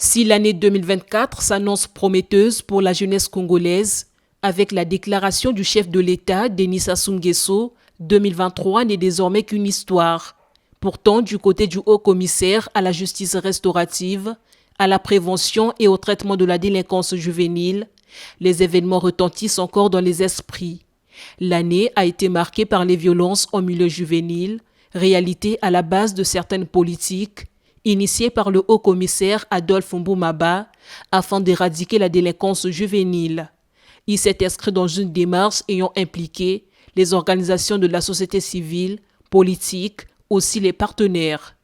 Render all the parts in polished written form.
Si l'année 2024 s'annonce prometteuse pour la jeunesse congolaise, avec la déclaration du chef de l'État, Denis Sassou Nguesso, 2023 n'est désormais qu'une histoire. Pourtant, du côté du haut-commissaire à la justice restaurative, à la prévention et au traitement de la délinquance juvénile, les événements retentissent encore dans les esprits. L'année a été marquée par les violences en milieu juvénile, réalité à la base de certaines politiques, initiées par le haut-commissaire Adolphe Mboumaba afin d'éradiquer la délinquance juvénile. Il s'est inscrit dans une démarche ayant impliqué les organisations de la société civile, politique, aussi les partenaires.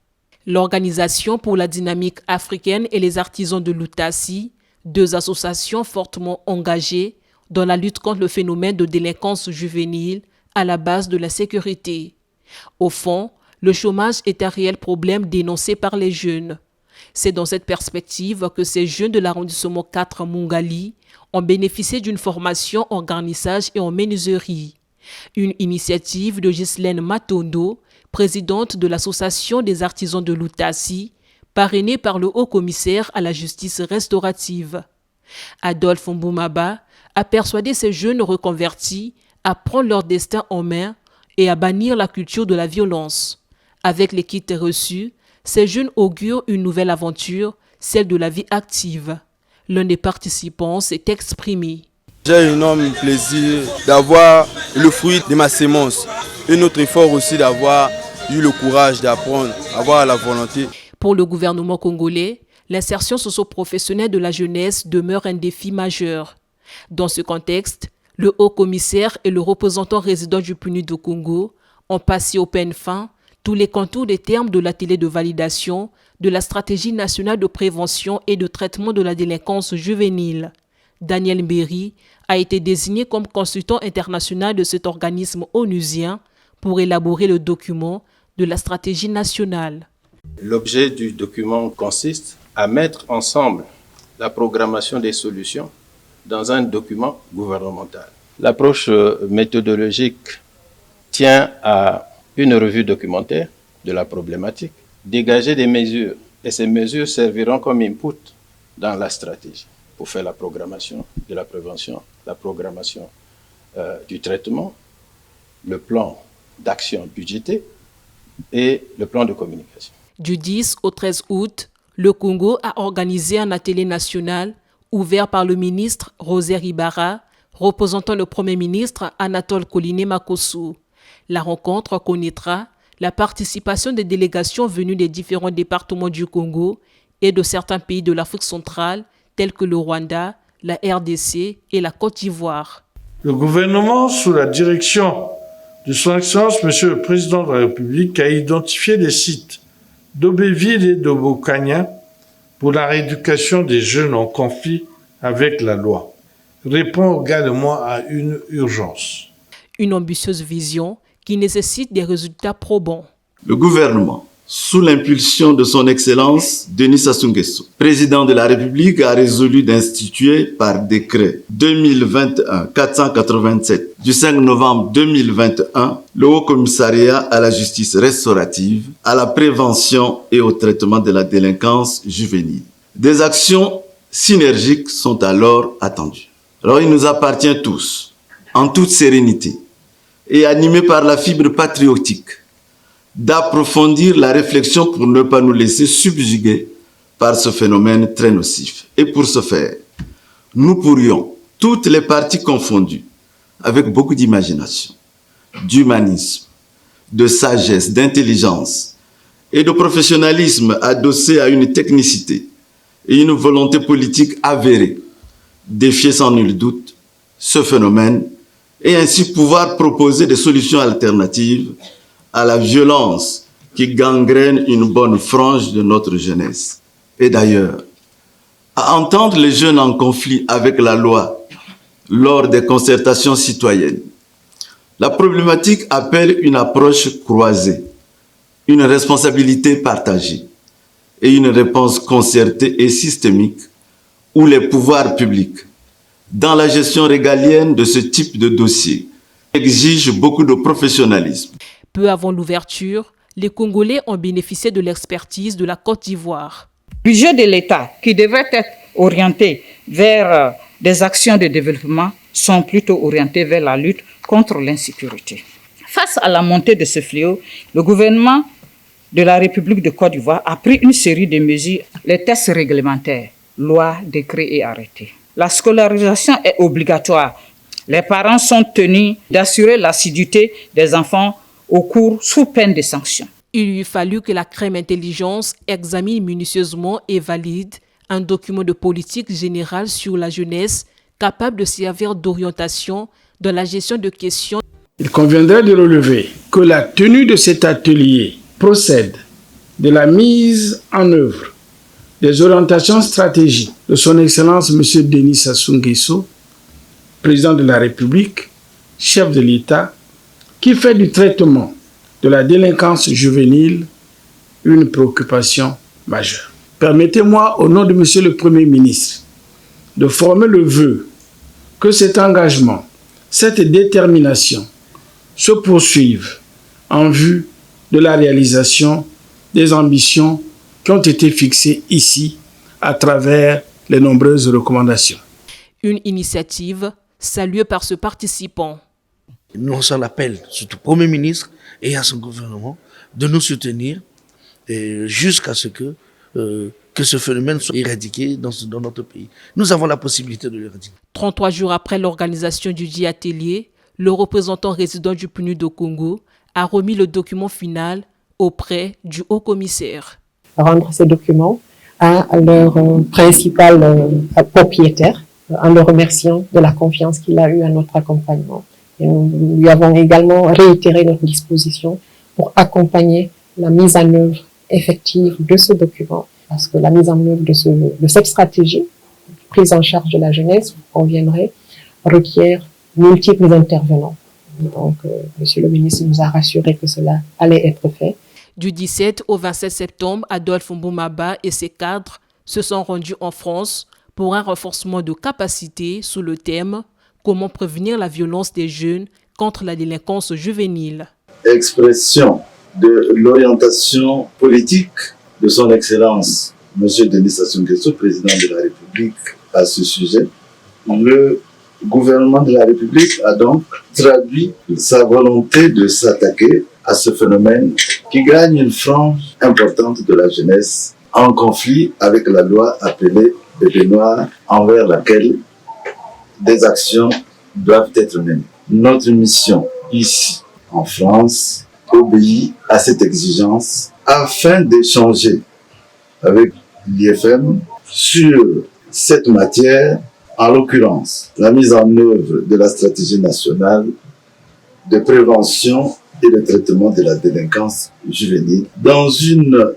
L'Organisation pour la dynamique africaine et les artisans de l'Outassi, deux associations fortement engagées dans la lutte contre le phénomène de délinquance juvénile à la base de la sécurité. Au fond, le chômage est un réel problème dénoncé par les jeunes. C'est dans cette perspective que ces jeunes de l'arrondissement 4 Mungali ont bénéficié d'une formation en garnissage et en menuiserie. Une initiative de Ghislaine Matondo, présidente de l'Association des artisans de l'Outassi, parrainée par le haut-commissaire à la justice restaurative. Adolphe Mboumaba a persuadé ces jeunes reconvertis à prendre leur destin en main et à bannir la culture de la violence. Avec les kits reçus, ces jeunes augurent une nouvelle aventure, celle de la vie active. L'un des participants s'est exprimé. J'ai un énorme plaisir d'avoir le fruit de ma sémence. Et notre effort aussi d'avoir eu le courage d'apprendre, avoir la volonté. Pour le gouvernement congolais, l'insertion socio-professionnelle de la jeunesse demeure un défi majeur. Dans ce contexte, le haut-commissaire et le représentant résident du PNUD au Congo ont passé au peigne fin tous les contours des termes de l'atelier de validation de la stratégie nationale de prévention et de traitement de la délinquance juvénile. Daniel Mbéry a été désigné comme consultant international de cet organisme onusien pour élaborer le document de la stratégie nationale. L'objet du document consiste à mettre ensemble la programmation des solutions dans un document gouvernemental. L'approche méthodologique tient à une revue documentaire de la problématique, dégager des mesures, et ces mesures serviront comme input dans la stratégie pour faire la programmation de la prévention, la programmation du traitement, le plan d'action budgété et le plan de communication. Du 10 au 13 août, le Congo a organisé un atelier national ouvert par le ministre Rosaire Ibarra, représentant le Premier ministre Anatole Koliné Makossou. La rencontre connaîtra la participation des délégations venues des différents départements du Congo et de certains pays de l'Afrique centrale, tels que le Rwanda, la RDC et la Côte d'Ivoire. Le gouvernement, sous la direction de son Excellence, Monsieur le Président de la République, a identifié des sites d'Aubéville et de Bokanya pour la rééducation des jeunes en conflit avec la loi. Répond également à une urgence. Une ambitieuse vision qui nécessite des résultats probants. Le gouvernement, sous l'impulsion de son Excellence Denis Sassou Nguesso, président de la République, a résolu d'instituer par décret 2021-487 du 5 novembre 2021 le Haut-Commissariat à la justice restaurative, à la prévention et au traitement de la délinquance juvénile. Des actions synergiques sont alors attendues. Alors il nous appartient tous, en toute sérénité, et animés par la fibre patriotique, d'approfondir la réflexion pour ne pas nous laisser subjuguer par ce phénomène très nocif. Et pour ce faire, nous pourrions, toutes les parties confondues, avec beaucoup d'imagination, d'humanisme, de sagesse, d'intelligence et de professionnalisme adossé à une technicité et une volonté politique avérée, défier sans nul doute ce phénomène et ainsi pouvoir proposer des solutions alternatives à la violence qui gangrène une bonne frange de notre jeunesse. Et d'ailleurs, à entendre les jeunes en conflit avec la loi lors des concertations citoyennes, la problématique appelle une approche croisée, une responsabilité partagée et une réponse concertée et systémique où les pouvoirs publics, dans la gestion régalienne de ce type de dossier, exigent beaucoup de professionnalisme. Peu avant l'ouverture, les Congolais ont bénéficié de l'expertise de la Côte d'Ivoire. Le budget de l'État, qui devrait être orienté vers des actions de développement, sont plutôt orientés vers la lutte contre l'insécurité. Face à la montée de ce fléau, le gouvernement de la République de Côte d'Ivoire a pris une série de mesures, les tests réglementaires, lois, décrets et arrêtés. La scolarisation est obligatoire. Les parents sont tenus d'assurer l'assiduité des enfants au cours sous peine de sanctions. Il lui fallut que la crème intelligence examine minutieusement et valide un document de politique générale sur la jeunesse capable de servir d'orientation dans la gestion de questions. Il conviendrait de relever que la tenue de cet atelier procède de la mise en œuvre des orientations stratégiques de son Excellence M. Denis Sassou Nguesso, président de la République, chef de l'État, qui fait du traitement de la délinquance juvénile une préoccupation majeure. Permettez-moi, au nom de M. le Premier ministre, de former le vœu que cet engagement, cette détermination se poursuivent en vue de la réalisation des ambitions qui ont été fixées ici à travers les nombreuses recommandations. Une initiative saluée par ce participant. Nous lançons l'appel, surtout au Premier ministre et à son gouvernement, de nous soutenir jusqu'à ce que ce phénomène soit éradiqué dans notre pays. Nous avons la possibilité de l'éradiquer. 33 jours après l'organisation du dit atelier, le représentant résident du PNUD au Congo a remis le document final auprès du haut-commissaire. Rendre ces documents à leur principal propriétaire en le remerciant de la confiance qu'il a eue à notre accompagnement. Et nous lui avons également réitéré notre disposition pour accompagner la mise en œuvre effective de ce document, parce que la mise en œuvre de cette stratégie, prise en charge de la jeunesse, vous conviendrez, requiert multiples intervenants. Donc, Monsieur le ministre nous a rassuré que cela allait être fait. Du 17 au 27 septembre, Adolphe Mboumaba et ses cadres se sont rendus en France pour un renforcement de capacité sous le thème « Comment prévenir la violence des jeunes contre la délinquance juvénile ». Expression de l'orientation politique de son Excellence, M. Denis Sassou Nguesso, président de la République, à ce sujet. Le gouvernement de la République a donc traduit sa volonté de s'attaquer à ce phénomène qui gagne une frange importante de la jeunesse en conflit avec la loi appelée Bébé Noir, envers laquelle des actions doivent être menées. Notre mission ici, en France, obéit à cette exigence afin d'échanger avec l'IFM sur cette matière, en l'occurrence la mise en œuvre de la stratégie nationale de prévention et de traitement de la délinquance juvénile dans une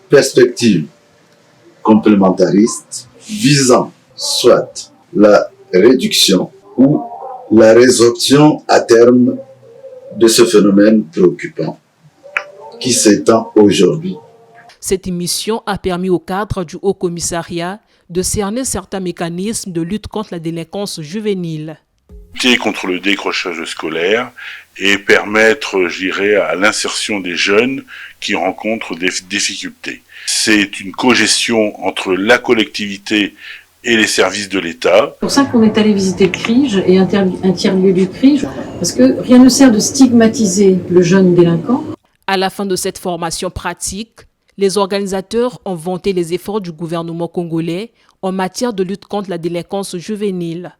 perspective complémentariste visant soit la réduction ou la résorption à terme de ce phénomène préoccupant qui s'étend aujourd'hui. Cette mission a permis au cadre du Haut-Commissariat de cerner certains mécanismes de lutte contre la délinquance juvénile. Lutter contre le décrochage scolaire et permettre, je dirais, à l'insertion des jeunes qui rencontrent des difficultés. C'est une cogestion entre la collectivité et les services de l'État. C'est pour ça qu'on est allé visiter le CRIJ et un tiers-lieu du CRIJ, parce que rien ne sert de stigmatiser le jeune délinquant. À la fin de cette formation pratique, les organisateurs ont vanté les efforts du gouvernement congolais en matière de lutte contre la délinquance juvénile.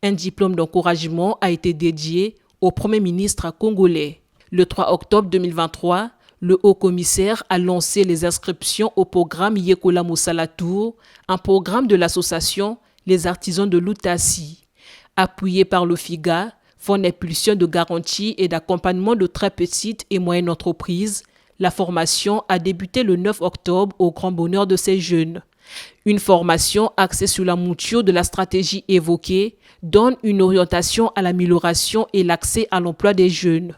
Un diplôme d'encouragement a été dédié au Premier ministre congolais. Le 3 octobre 2023, le haut-commissaire a lancé les inscriptions au programme Yekola Mosala Tour, un programme de l'association Les Artisans de l'Outassi. Appuyé par le FIGA, Fonds d'impulsion de garantie et d'accompagnement de très petites et moyennes entreprises, la formation a débuté le 9 octobre au grand bonheur de ces jeunes. Une formation axée sur la mouture de la stratégie évoquée donne une orientation à l'amélioration et l'accès à l'emploi des jeunes.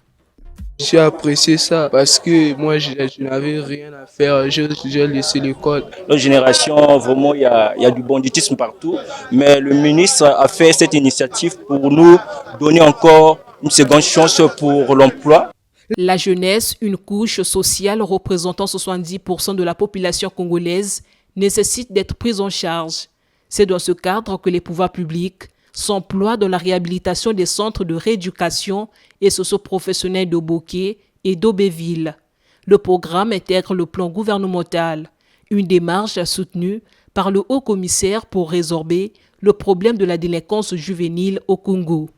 J'ai apprécié ça parce que moi, je n'avais rien à faire, j'ai laissé l'école. Notre génération, vraiment, il y a du banditisme partout, mais le ministre a fait cette initiative pour nous donner encore une seconde chance pour l'emploi. La jeunesse, une couche sociale représentant 70% de la population congolaise, nécessitent d'être prises en charge. C'est dans ce cadre que les pouvoirs publics s'emploient dans la réhabilitation des centres de rééducation et socio-professionnels de Boké et d'Aubéville. Le programme intègre le plan gouvernemental, une démarche soutenue par le haut-commissaire pour résorber le problème de la délinquance juvénile au Congo.